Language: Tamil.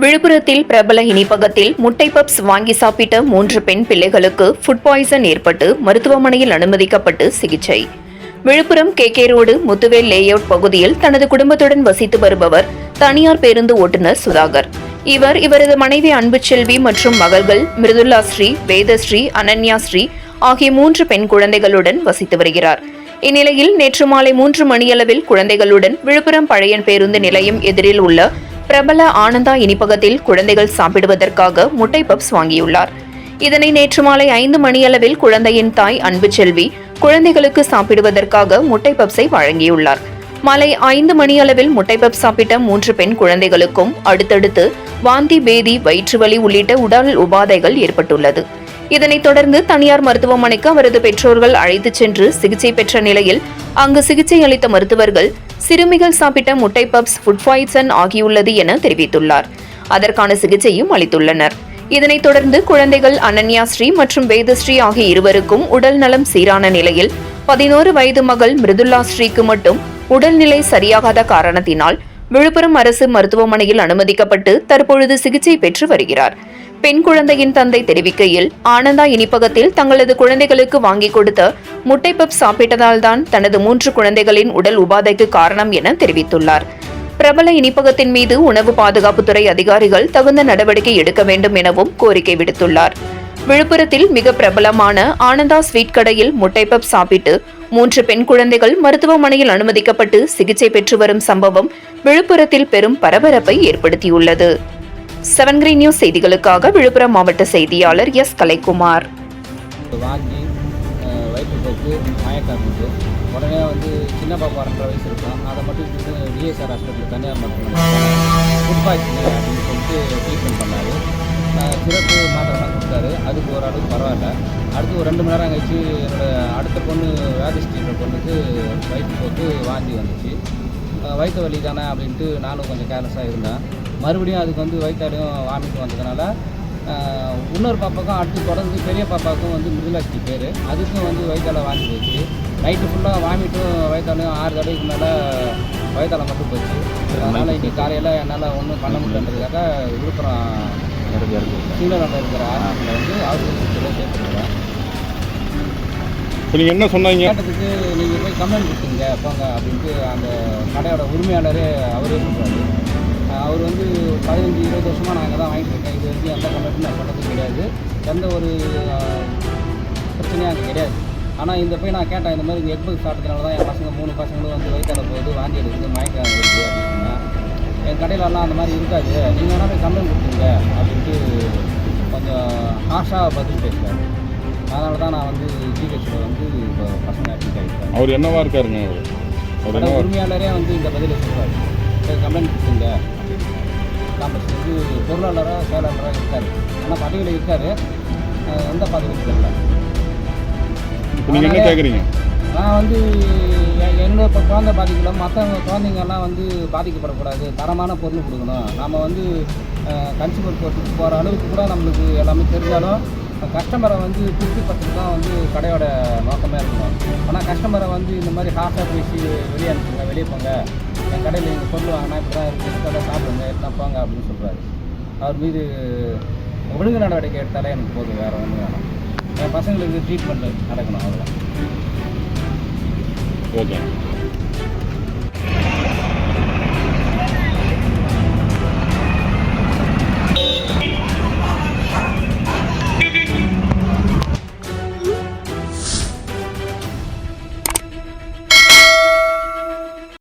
விழுப்புரத்தில் பிரபல இனிப்பகத்தில் முட்டை பப்ஸ் வாங்கி சாப்பிட்ட 3 பெண் பிள்ளைகளுக்கு ஃபுட் பாய்சன் ஏற்பட்டு மருத்துவமனையில் அனுமதிக்கப்பட்டு சிகிச்சை. Villupuram K road Muthuvel layout பகுதியில் தனது குடும்பத்துடன் வசித்து வருபவர் தனியார் பேருந்து ஓட்டுநர் சுதாகர். இவரது மனைவி அன்புச்செல்வி மற்றும் மகள்கள் மிருதுல்லா ஸ்ரீ, வேதஸ்ரீ, அனன்யா ஸ்ரீ ஆகிய 3 பெண் குழந்தைகளுடன் வசித்து வருகிறார். இந்நிலையில் நேற்று மாலை 3 மணியளவில் குழந்தைகளுடன் விழுப்புரம் பழையன் பேருந்து நிலையம் எதிரில் உள்ள பிரபல ஆனந்தா இனிப்பகத்தில் குழந்தைகள் சாப்பிடுவதற்காக முட்டை பப்ஸ் வாங்கியுள்ளார். இதனை நேற்று மாலை 5 மணியளவில் குழந்தையின் தாய் அன்புச்செல்வி குழந்தைகளுக்கு சாப்பிடுவதற்காக முட்டை பப்ஸை வழங்கியுள்ளார். மாலை 5 மணியளவில் முட்டை பப்ஸ் சாப்பிட்ட 3 பெண் குழந்தைகளுக்கும் அடுத்தடுத்து வாந்தி, பேதி, வயிற்றுவலி உள்ளிட்ட உடல் உபாதைகள் ஏற்பட்டுள்ளது. இதனைத் தொடர்ந்து தனியார் மருத்துவமனைக்கு அவரது பெற்றோர்கள் அழைத்துச் சென்று சிகிச்சை பெற்ற நிலையில் அங்கு சிகிச்சை அளித்த மருத்துவர்கள் சிறுமிகள் சாப்பிட்ட முட்டை பப்ஸ் ஃபுட் பாய்சன் ஆகியுள்ளது என தெரிவித்துள்ளார். அதற்கான சிகிச்சையும் அளித்துள்ளனர். இதனைத் தொடர்ந்து குழந்தைகள் அனன்யா ஸ்ரீ மற்றும் வேதஸ்ரீ ஆகிய இருவருக்கும் உடல் நலம் சீரான நிலையில் 11 வயது மகள் மிருதுல்லா ஸ்ரீக்கு மட்டும் உடல்நிலை சரியாகாத காரணத்தினால் விழுப்புரம் அரசு மருத்துவமனையில் அனுமதிக்கப்பட்டு தற்பொழுது சிகிச்சை பெற்று வருகிறார். பெண் குழந்தையின் தந்தை தெரிவிக்கையில், ஆனந்தா இனிப்பகத்தில் தங்களது குழந்தைகளுக்கு வாங்கிக் கொடுத்த முட்டை பப் சாப்பிட்டதால்தான் தனது 3 குழந்தைகளின் உடல் உபாதைக்கு காரணம் என தெரிவித்துள்ளார். பிரபல இனிப்பகத்தின் மீது உணவு பாதுகாப்புத்துறை அதிகாரிகள் தகுந்த நடவடிக்கை எடுக்க வேண்டும் எனவும் கோரிக்கை விடுத்துள்ளார். விழுப்புரத்தில் மிக பிரபலமான ஆனந்தா ஸ்வீட் கடையில் முட்டை பப் சாப்பிட்டு 3 பெண் குழந்தைகள் மருத்துவமனையில் அனுமதிக்கப்பட்டு சிகிச்சை பெற்று வரும் சம்பவம் விழுப்புரத்தில் பெரும் பரபரப்பை ஏற்படுத்தியுள்ளது. 7 கிரீன் நியூஸ் செய்திகளுக்காக விழுப்புரம் மாவட்ட செய்தியாளர் எஸ். கலைக்குமார். வாங்கி வயிற்றுப்போக்கு மயக்கம் இருக்கு. உடனே சின்ன பாப்பா 2 வயசு இருக்கும். அதை மட்டும் டிஎஸ்ஆர் ஹாஸ்பிட்டல் தனியார் மருத்துவமனை ஃபுட் பாய்சன் அப்படின்னு சொல்லிட்டு ட்ரீட்மெண்ட் பண்ணார். சிறப்பு மாத்திரைலாம் கொடுத்தாரு. அதுக்கு ஓரளவுக்கு பரவாயில்ல. அடுத்து ஒரு 2 மணி நேரம் கழிச்சு அடுத்த பொண்ணு வேதஸ்ரீன்ற பொண்ணுக்கு வயிற்றுப்போக்கு வாந்தி வந்துச்சு. வயிற்று வலி தானே அப்படின்ட்டு நானும் கொஞ்சம் கேர்லெஸ்ஸாக இருந்தேன். மறுபடியும் அதுக்கு வயிற்றாலையும் வாமிட்டு வந்ததுனால இன்னொரு பாப்பாக்கும் அடுத்து தொடர்ந்து பெரிய பாப்பாவுக்கும் மிருதுலாஸ்ரீ பேர், அதுக்கும் வயிற்றால வாங்கி போச்சு. நைட்டு ஃபுல்லாக வாமிட்டும் வயிற்றாலையும் 6 தடவைக்கு மேலே வயிற்றால மட்டும் போச்சு. அதனால் இன்றைக்கி காலையில் என்னால் ஒன்றும் பண்ண முடியலன்றதுக்காக விழுப்புரம் சீனரில் இருக்கிற ஹாஸ்பிட்டலில் அவருக்கு சேர்த்துருக்கிறேன். நீங்கள் என்ன சொன்னாங்க? கேட்டதுக்கு நீங்கள் போய் கம்ப்ளைண்ட் கொடுத்துங்க போங்க அப்படின்ட்டு அந்த கடையோட உரிமையாளரே அவரே சொல்கிறாரு. அவர் 15-20 வருஷமாக நான் அங்கே தான் வாங்கிட்டு இருக்கேன். இது வரைக்கும் எந்த கம்ப்ளைண்ட்டும் நான் பண்ணது கிடையாது. எந்த ஒரு பிரச்சனையும் அங்கே கிடையாது. ஆனால் இந்த போய் நான் கேட்டேன், இந்த மாதிரி எக் பக் சாப்பிட்டதுனால தான் என் பசங்க 3 பசங்களும் வயிற்றால போகுது, வாந்தி எடுக்குது, மயக்கம் இருக்குது அப்படின்னு சொன்னேன். என் கடையிலலாம் அந்த மாதிரி இருக்காது, நீங்கள் வேணால் போய் கம்ப்ளைண்ட் கொடுத்துங்க அப்படின்ட்டு கொஞ்சம் ஹார்ஷாக பதில் பேசுகிறாரு. அதனால தான் நான் ஜிஹெச்சில் இப்போ பசங்க அட்மிட் ஆகிருக்கேன். அவர் என்னவா இருக்காருங்க? அவர் உரிமையாளரே இந்த பதிலை சொல்கிறார், கம்ப்ளைண்ட் கொடுத்துங்க அப்படின்னு. காம்பஸ் பொருளாளராக செயலாளராக இருக்கார். ஆனால் பதவியில் இருக்கார், எந்த பதவியில் தெரியல. நீங்கள் என்ன கேட்குறீங்க? நான் என்னோட இப்போ குழந்தை பாதிக்கல, மற்றவங்க குழந்தைங்கள்லாம் பாதிக்கப்படக்கூடாது, தரமான பொருள் கொடுக்கணும். நம்ம கன்சியூமர் கோர்ட்டுக்கு போகிற அளவுக்கு கூட நம்மளுக்கு எல்லாமே தெரிஞ்சாலும் கஸ்டமரை திருப்திப்படுத்துறது தான் கடையோட நோக்கமே இருக்கணும். ஆனால் கஸ்டமரை இந்த மாதிரி ஹார்ஷாக பேசி வெளியே அனுப்புங்க, வெளியே போங்க, என் கடையில் நீங்கள் பொருள் வாங்கினா இப்படி தான் இருக்குது, இப்படி சாப்பிடுங்க, எடுத்துனா போங்க அப்படின்னு சொல்கிறாரு. அவர் மீது ஒழுங்கு நடவடிக்கை எடுத்தாலே எனக்கு போதும், வேறு ஒன்றும் வேணும். என் பசங்களுக்கு ட்ரீட்மெண்ட் நடக்கணும், அவ்வளோதான். ஓகே.